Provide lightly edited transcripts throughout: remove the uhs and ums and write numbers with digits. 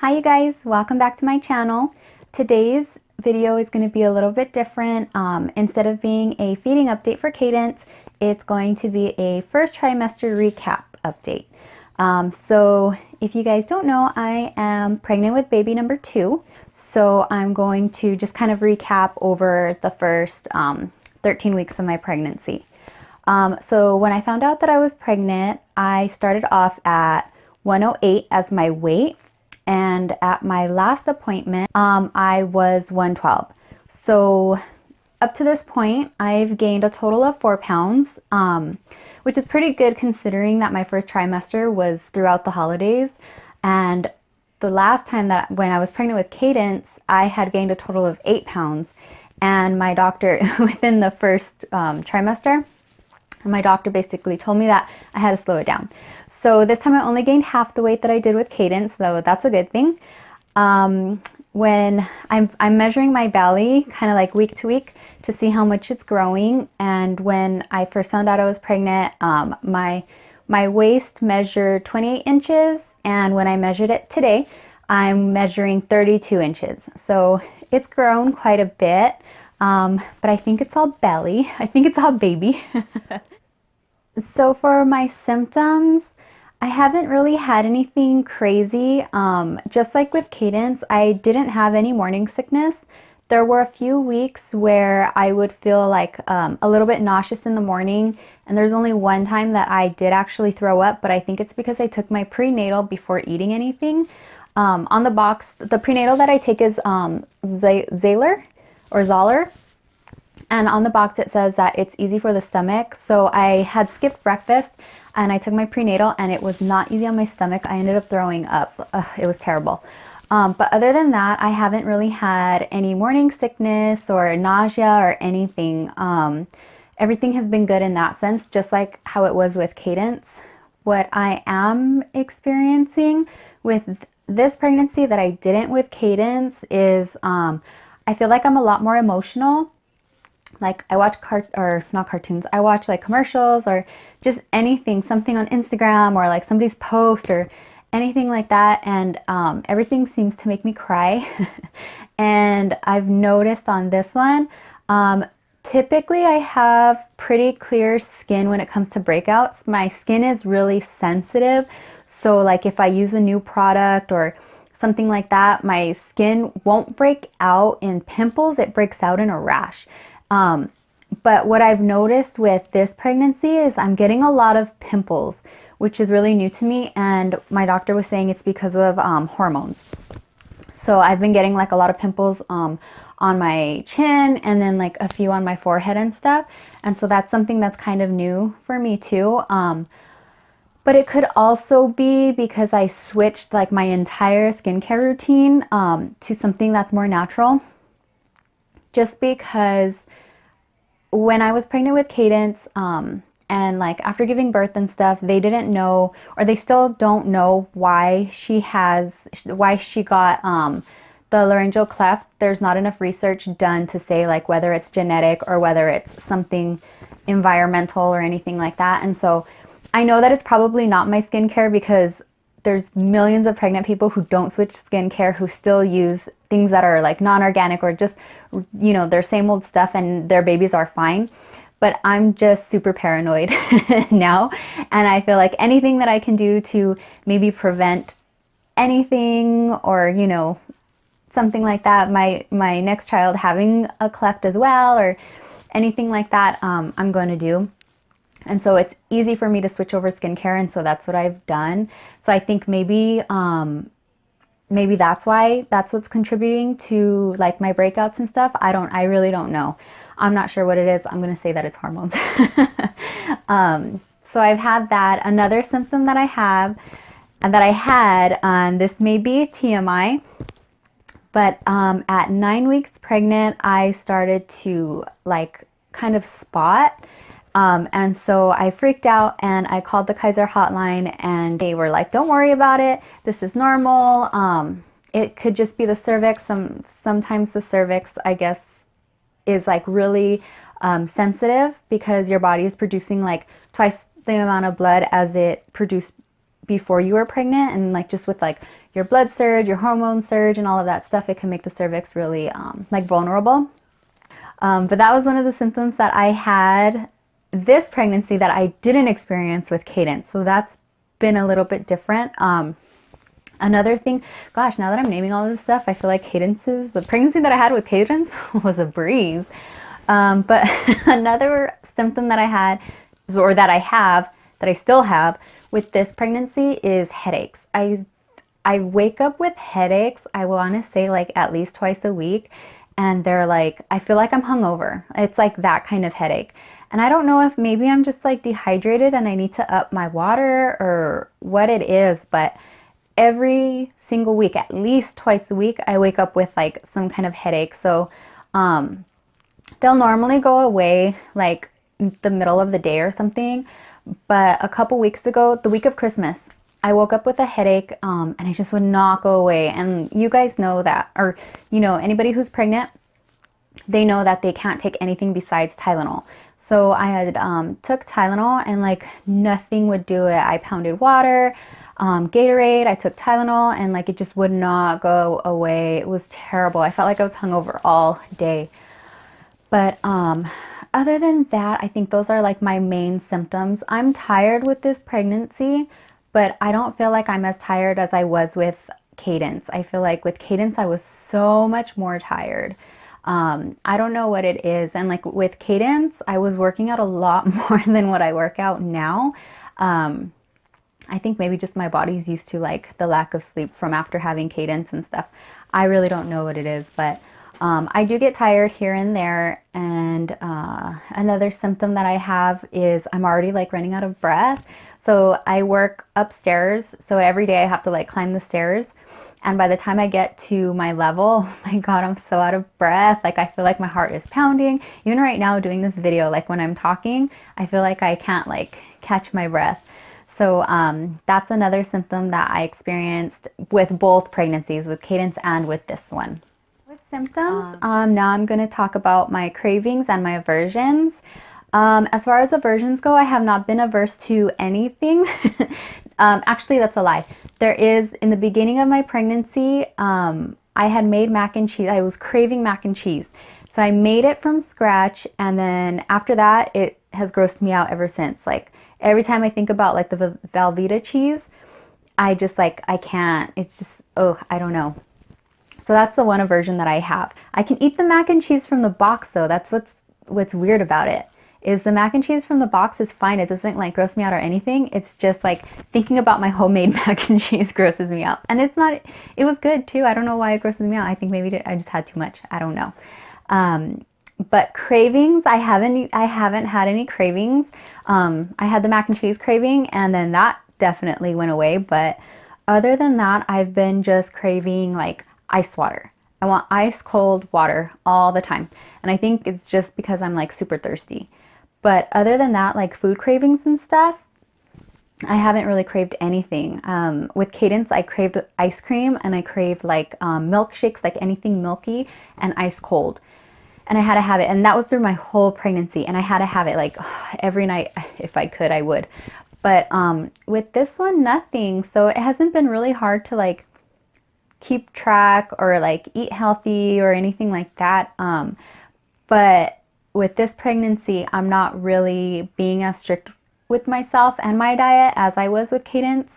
Hi you guys, welcome back to my channel. Today's video is going to be a little bit different. Instead of being a feeding update for Kaidynce, it's going to be a first trimester recap update. So if you guys don't know, I am pregnant with baby number 2. So I'm going to just kind of recap over the first 13 weeks of my pregnancy. So when I found out that I was pregnant, I started off at 108 as my weight. And at my last appointment, I was 112. So up to this point, I've gained a total of 4 pounds, which is pretty good considering that my first trimester was throughout the holidays. And the last time that when I was pregnant with Kaidynce, I had gained a total of 8 pounds. And my doctor, within the first trimester, my doctor basically told me that I had to slow it down. So this time I only gained half the weight that I did with Kaidynce, so that's a good thing. When I'm measuring my belly kind of like week to week to see how much it's growing, and when I first found out I was pregnant, my waist measured 28 inches, and when I measured it today, I'm measuring 32 inches. So it's grown quite a bit, but I think it's all belly. I think it's all baby. So for my symptoms, I haven't really had anything crazy. Just like with Kaidynce, I didn't have any morning sickness. There were a few weeks where I would feel like a little bit nauseous in the morning, and there's only one time that I did actually throw up, but I think it's because I took my prenatal before eating anything. On the box, the prenatal that I take is Zahler or Zahler. And on the box it says that it's easy for the stomach. So I had skipped breakfast and I took my prenatal and it was not easy on my stomach. I ended up throwing up. It was terrible. But other than that, I haven't really had any morning sickness or nausea or anything. Everything has been good in that sense, just like how it was with Kaidynce. What I am experiencing with this pregnancy that I didn't with Kaidynce is I feel like I'm a lot more emotional. Like I watch not cartoons, I watch like commercials or just anything, something on Instagram or like somebody's post or anything like that, and everything seems to make me cry. And I've noticed on this one, typically I have pretty clear skin when it comes to breakouts. My skin is really sensitive, so like if I use a new product or something like that, my skin won't break out in pimples, it breaks out in a rash. But what I've noticed with this pregnancy is I'm getting a lot of pimples, which is really new to me, and my doctor was saying it's because of hormones. So I've been getting like a lot of pimples on my chin and then like a few on my forehead and stuff, and so that's something that's kind of new for me too. But it could also be because I switched like my entire skincare routine to something that's more natural, just because when I was pregnant with Kaidynce, and like after giving birth and stuff, they didn't know, or they still don't know why she got the laryngeal cleft. There's not enough research done to say like whether it's genetic or whether it's something environmental or anything like that. And so I know that it's probably not my skincare, because there's millions of pregnant people who don't switch skincare, who still use things that are like non-organic or just, you know, their same old stuff, and their babies are fine. But I'm just super paranoid now, and I feel like anything that I can do to maybe prevent anything, or, you know, something like that, my next child having a cleft as well, or anything like that, I'm going to do. And so it's easy for me to switch over skincare, and so that's what I've done. So I think maybe that's why, that's what's contributing to like my breakouts and stuff. I really don't know. I'm not sure what it is. I'm going to say that it's hormones. So I've had that. Another symptom that I have and that I had, this may be TMI, but at 9 weeks pregnant, I started to like kind of spot. And so I freaked out and I called the Kaiser hotline, and they were like, don't worry about it. This is normal. It could just be the cervix. Sometimes the cervix, I guess, is like really sensitive, because your body is producing like twice the amount of blood as it produced before you were pregnant, and like just with like your blood surge, your hormone surge, and all of that stuff, it can make the cervix really like vulnerable. But that was one of the symptoms that I had this pregnancy that I didn't experience with Kaidynce. So that's been a little bit different. Another thing, gosh, now that I'm naming all this stuff, I feel like the pregnancy that I had with Kaidynce was a breeze. But another symptom that I had, or that I have, that I still have with this pregnancy is headaches. I wake up with headaches, I want to say like at least twice a week. And they're like, I feel like I'm hungover. It's like that kind of headache. And I don't know if maybe I'm just like dehydrated and I need to up my water or what it is, but every single week, at least twice a week, I wake up with like some kind of headache. So they'll normally go away like the middle of the day or something. But a couple weeks ago, the week of Christmas, I woke up with a headache and it just would not go away. And you guys know that, or you know, anybody who's pregnant, they know that they can't take anything besides Tylenol. So I had took Tylenol and like nothing would do it. I pounded water, Gatorade, I took Tylenol, and like it just would not go away. It was terrible. I felt like I was hungover all day. But other than that, I think those are like my main symptoms. I'm tired with this pregnancy, but I don't feel like I'm as tired as I was with Kaidynce. I feel like with Kaidynce, I was so much more tired. I don't know what it is. And like with Kaidynce, I was working out a lot more than what I work out now. I think maybe just my body's used to like the lack of sleep from after having Kaidynce and stuff. I really don't know what it is, but I do get tired here and there. And another symptom that I have is I'm already like running out of breath. So I work upstairs, so every day I have to like climb the stairs. And by the time I get to my level, oh my God, I'm so out of breath. Like I feel like my heart is pounding. Even right now doing this video, like when I'm talking, I feel like I can't like catch my breath. So that's another symptom that I experienced with both pregnancies, with Kaidynce and with this one. With symptoms, now I'm going to talk about my cravings and my aversions. As far as aversions go, I have not been averse to anything. Actually, that's a lie. There is, in the beginning of my pregnancy, I had made mac and cheese. I was craving mac and cheese. So I made it from scratch, and then after that, it has grossed me out ever since. Like, every time I think about, like, the Velveeta cheese, I just, like, I can't. It's just, oh, I don't know. So that's the one aversion that I have. I can eat the mac and cheese from the box, though. That's what's weird about it. Is the mac and cheese from the box is fine. It doesn't like gross me out or anything. It's just like thinking about my homemade mac and cheese grosses me out. And it's not, it was good too. I don't know why it grosses me out. I think maybe I just had too much. I don't know. But cravings, I haven't had any cravings. I had the mac and cheese craving and then that definitely went away. But other than that, I've been just craving like ice water. I want ice cold water all the time. And I think it's just because I'm like super thirsty. But other than that, like food cravings and stuff, I haven't really craved anything. With Kaidynce, I craved ice cream and I craved like milkshakes, like anything milky and ice cold. And I had to have it. And that was through my whole pregnancy. And I had to have it like every night. If I could, I would. But with this one, nothing. So it hasn't been really hard to like keep track or like eat healthy or anything like that. But with this pregnancy, I'm not really being as strict with myself and my diet as I was with Kaidynce.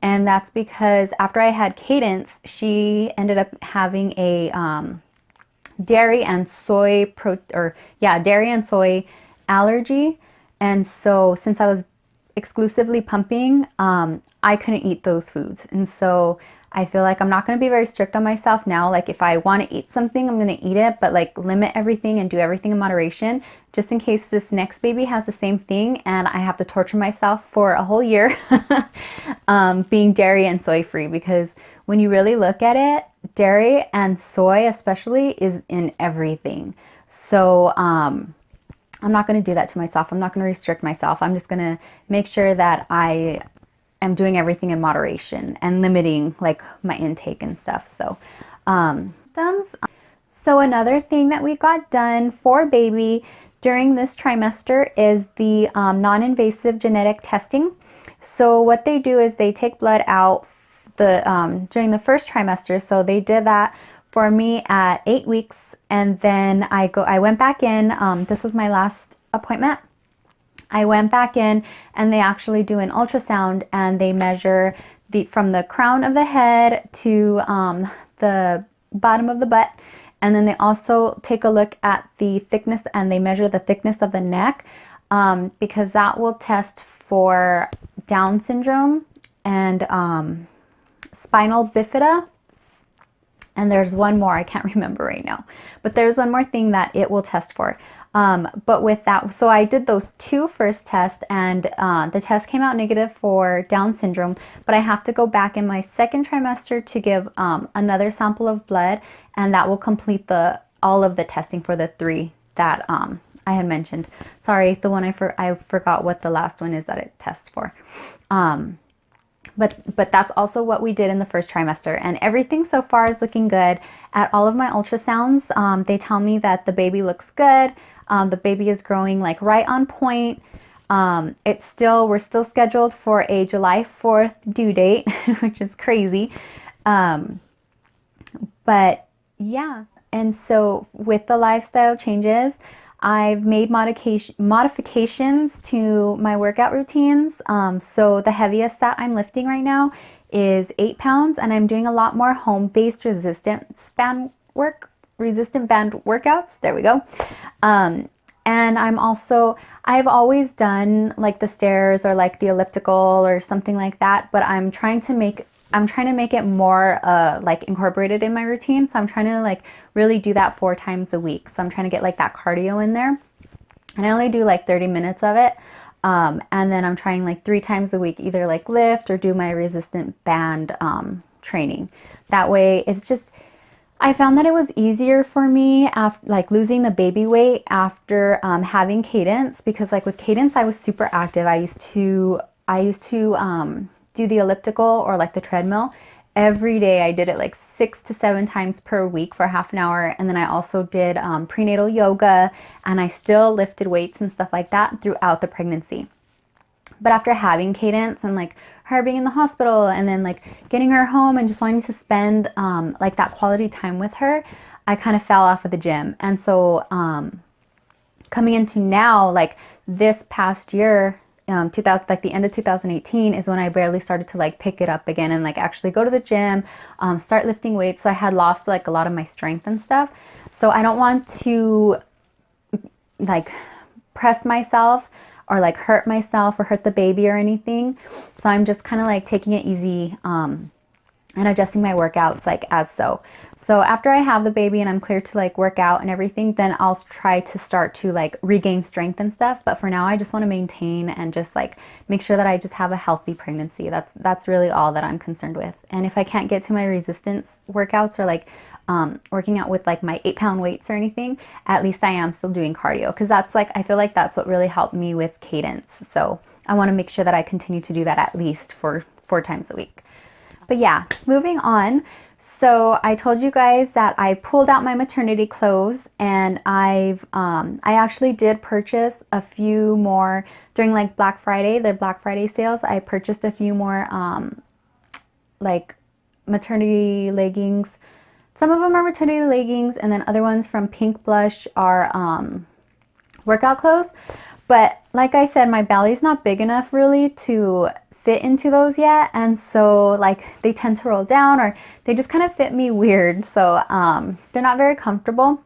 And that's because after I had Kaidynce, she ended up having a dairy and soy allergy. And so since I was exclusively pumping, I couldn't eat those foods. And so I feel like I'm not going to be very strict on myself now. Like if I want to eat something, I'm going to eat it, but like limit everything and do everything in moderation, just in case this next baby has the same thing and I have to torture myself for a whole year being dairy and soy free. Because when you really look at it, dairy and soy especially is in everything. So I'm not going to do that to myself. I'm not going to restrict myself. I'm just going to make sure that I am doing everything in moderation and limiting like my intake and stuff. So so another thing that we got done for baby during this trimester is the non-invasive genetic testing. So what they do is they take blood out during the first trimester. So they did that for me at 8 weeks, and then I went back in. This was my last appointment. I went back in and they actually do an ultrasound and they measure from the crown of the head to the bottom of the butt. And then they also take a look at the thickness and they measure the thickness of the neck because that will test for Down syndrome and spinal bifida. And there's one more, I can't remember right now, but there's one more thing that it will test for. But with that, so I did those 2 first tests and the test came out negative for Down syndrome, but I have to go back in my second trimester to give another sample of blood, and that will complete all of the testing for the 3 that I had mentioned. Sorry, the one I forgot what the last one is that it tests for. But that's also what we did in the first trimester, and everything so far is looking good. At all of my ultrasounds, they tell me that the baby looks good. The baby is growing like right on point. We're still scheduled for a July 4th due date, which is crazy. But yeah, and so with the lifestyle changes, I've made modifications to my workout routines. So the heaviest that I'm lifting right now is 8 pounds, and I'm doing a lot more home-based resistant band workouts. There we go. And I've always done like the stairs or like the elliptical or something like that, but I'm trying to make it more like incorporated in my routine. So I'm trying to like really do that 4 times a week. So I'm trying to get like that cardio in there, and I only do like 30 minutes of it. And then I'm trying like 3 times a week, either like lift or do my resistant band training. That way I found that it was easier for me after like losing the baby weight after having Kaidynce, because like with Kaidynce I was super active. I used to do the elliptical or like the treadmill every day. I did it like 6 to 7 times per week for half an hour, and then I also did prenatal yoga, and I still lifted weights and stuff like that throughout the pregnancy. But after having Kaidynce and like her being in the hospital and then like getting her home and just wanting to spend like that quality time with her, I kind of fell off of the gym. And so coming into now, like this past year, like the end of 2018 is when I barely started to like pick it up again and like actually go to the gym, start lifting weights. So I had lost like a lot of my strength and stuff. So I don't want to like press myself or like hurt myself or hurt the baby or anything. So I'm just kind of like taking it easy and adjusting my workouts like as so. So after I have the baby and I'm clear to like work out and everything, then I'll try to start to like regain strength and stuff. But for now, I just want to maintain and just like make sure that I just have a healthy pregnancy. That's really all that I'm concerned with. And if I can't get to my resistance workouts or like working out with like my 8-pound weights or anything, at least I am still doing cardio, because that's like, I feel like that's what really helped me with Kaidynce. So I want to make sure that I continue to do that at least for 4 times a week. But yeah, moving on. So I told you guys that I pulled out my maternity clothes, and I actually did purchase a few more during like Black Friday, their Black Friday sales. I purchased a few more like maternity leggings. Some of them are maternity leggings, and then other ones from Pink Blush are workout clothes. But like I said, my belly's not big enough really to fit into those yet, and so like they tend to roll down or they just kind of fit me weird, so they're not very comfortable.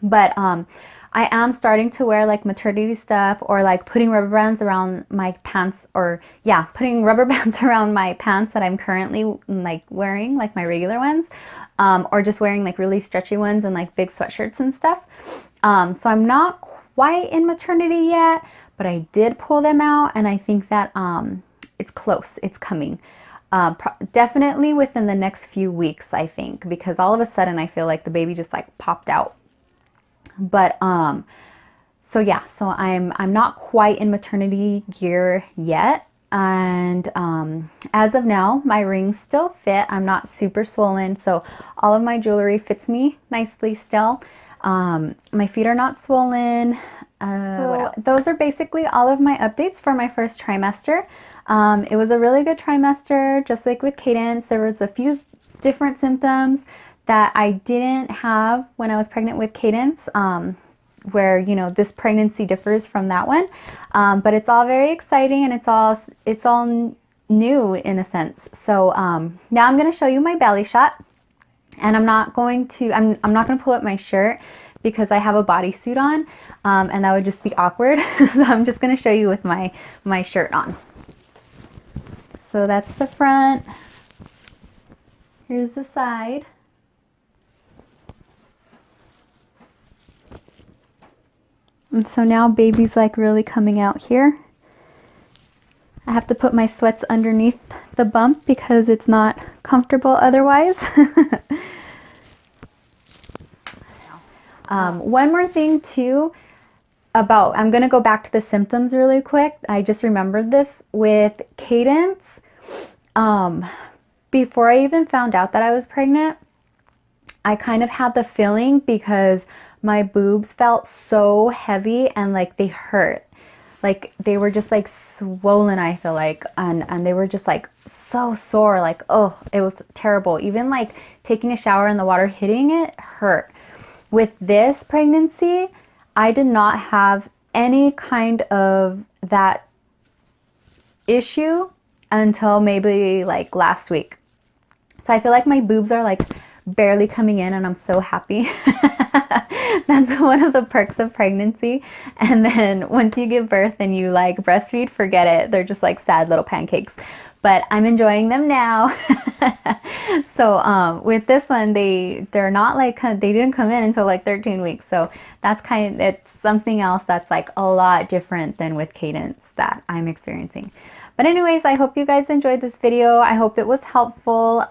But I am starting to wear like maternity stuff, or like putting rubber bands around my pants, or yeah, putting rubber bands around my pants that I'm currently like wearing, like my regular ones, or just wearing like really stretchy ones and like big sweatshirts and stuff. So I'm not quite in maternity yet, but I did pull them out, and I think that it's close, it's coming. Definitely within the next few weeks, I think, because all of a sudden I feel like the baby just like popped out. But so yeah, so I'm not quite in maternity gear yet, and as of now my rings still fit. I'm not super swollen, so all of my jewelry fits me nicely still. My feet are not swollen. So those are basically all of my updates for my first trimester. It was a really good trimester, just like with Kaidynce. There was a few different symptoms that I didn't have when I was pregnant with Kaidynce, where, you know, this pregnancy differs from that one. But it's all very exciting, and it's all new in a sense. So now I'm going to show you my belly shot, and I'm not going to pull up my shirt because I have a bodysuit on, and that would just be awkward. So I'm just going to show you with my shirt on. So that's the front. Here's the side. And so now baby's like really coming out here. I have to put my sweats underneath the bump because it's not comfortable otherwise. One more thing too about, I'm going to go back to the symptoms really quick. I just remembered this with Kaidynce. Before I even found out that I was pregnant, I kind of had the feeling because my boobs felt so heavy and like they hurt. Like they were just like swollen, I feel like, and they were just like so sore, like, oh, it was terrible. Even like taking a shower and the water hitting it hurt. With this pregnancy, I did not have any kind of that issue until maybe like last week. So I feel like my boobs are like barely coming in, and I'm so happy. That's one of the perks of pregnancy. And then once you give birth and you like breastfeed, forget it. They're just like sad little pancakes. But I'm enjoying them now. So with this one, they're not like, they didn't come in until like 13 weeks. So that's it's something else that's like a lot different than with Kaidynce that I'm experiencing. But anyways, I hope you guys enjoyed this video. I hope it was helpful.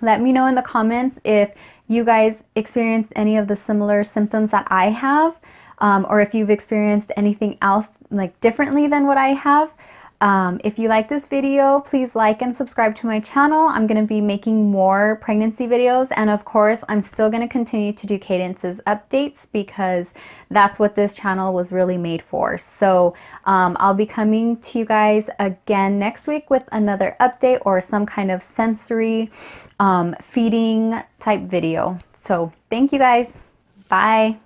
Let me know in the comments if you guys experienced any of the similar symptoms that I have, or if you've experienced anything else like differently than what I have. If you like this video, please like and subscribe to my channel. I'm going to be making more pregnancy videos, and of course I'm still going to continue to do Kaidynce's updates because that's what this channel was really made for. So I'll be coming to you guys again next week with another update or some kind of sensory feeding type video. So thank you guys. Bye.